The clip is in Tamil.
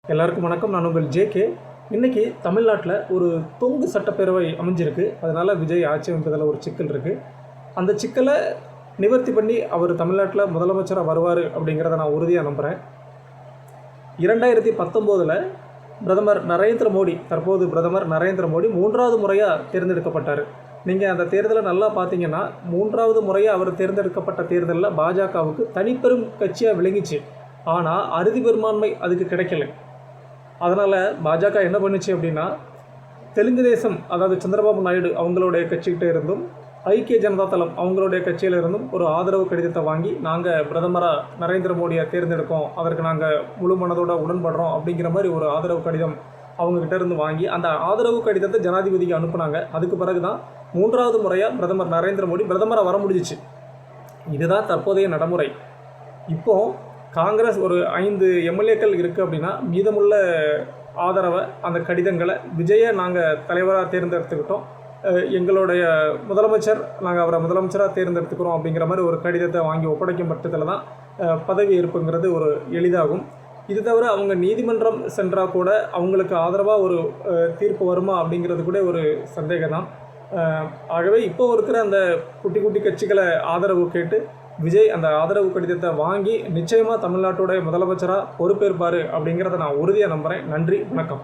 எல்லாருக்கும் வணக்கம். நான் உங்கள் ஜேகே. இன்றைக்கி தமிழ்நாட்டில் ஒரு தொங்கு சட்டப்பேரவை அமைஞ்சிருக்கு. அதனால் விஜய் ஆட்சி அமைப்பதில் ஒரு சிக்கல் இருக்குது. அந்த சிக்கலை நிவர்த்தி பண்ணி அவர் தமிழ்நாட்டில் முதலமைச்சராக வருவார் அப்படிங்கிறத நான் உறுதியாக நம்புகிறேன். 2019 பிரதமர் நரேந்திர மோடி, தற்போது பிரதமர் நரேந்திர மோடி 3வது முறையாக தேர்ந்தெடுக்கப்பட்டார். நீங்கள் அந்த தேர்தலை நல்லா பார்த்தீங்கன்னா, 3வது முறையாக அவர் தேர்ந்தெடுக்கப்பட்ட தேர்தலில் பாஜகவுக்கு தனிப்பெரும் கட்சியாக விளங்கிச்சு. ஆனால் அறுதி பெரும்பான்மை அதுக்கு கிடைக்கல. அதனால் பாஜக என்ன பண்ணுச்சு அப்படின்னா, தெலுங்கு தேசம், அதாவது சந்திரபாபு நாயுடு அவங்களுடைய கட்சிக்கிட்ட இருந்தும், ஐக்கிய ஜனதா தளம் அவங்களுடைய கட்சியில் இருந்தும் ஒரு ஆதரவு கடிதத்தை வாங்கி, நாங்கள் பிரதமராக நரேந்திர மோடியை தேர்ந்தெடுக்கோம், அதற்கு நாங்கள் முழு மனதோடு உடன்படுறோம் அப்படிங்கிற மாதிரி ஒரு ஆதரவு கடிதம் அவங்கக்கிட்ட இருந்து வாங்கி அந்த ஆதரவு கடிதத்தை ஜனாதிபதிக்கு அனுப்புனாங்க. அதுக்கு பிறகு தான் 3வது முறையாக பிரதமர் நரேந்திர மோடி பிரதமராக வர முடிஞ்சிச்சு. இதுதான் தற்போதைய நடைமுறை. இப்போது காங்கிரஸ் ஒரு 5 எம்எல்ஏக்கள் இருக்குது அப்படின்னா, மீதமுள்ள ஆதரவை, அந்த கடிதங்களை விஜயை நாங்கள் தலைவராக தேர்ந்தெடுத்துக்கிட்டோம், எங்களுடைய முதலமைச்சர், நாங்கள் அவரை முதலமைச்சராக தேர்ந்தெடுத்துக்கிறோம் அப்படிங்கிற மாதிரி ஒரு கடிதத்தை வாங்கி ஒப்படைக்கும் பட்சத்தில் தான் பதவி ஏற்புங்கிறது ஒரு எளிதாகும். இது தவிர அவங்க நீதிமன்றம் சென்றால் கூட அவங்களுக்கு ஆதரவாக ஒரு தீர்ப்பு வருமா அப்படிங்கிறது கூட ஒரு சந்தேகம் தான். ஆகவே இப்போ இருக்கிற அந்த குட்டி குட்டி கட்சிகளை ஆதரவு கேட்டு விஜய் அந்த ஆதரவு கடிதத்தை வாங்கி நிச்சயமாக தமிழ்நாட்டோட முதலமைச்சராக பொறுப்பேற்பார் அப்படிங்கிறத நான் உறுதியாக நம்புகிறேன். நன்றி, வணக்கம்.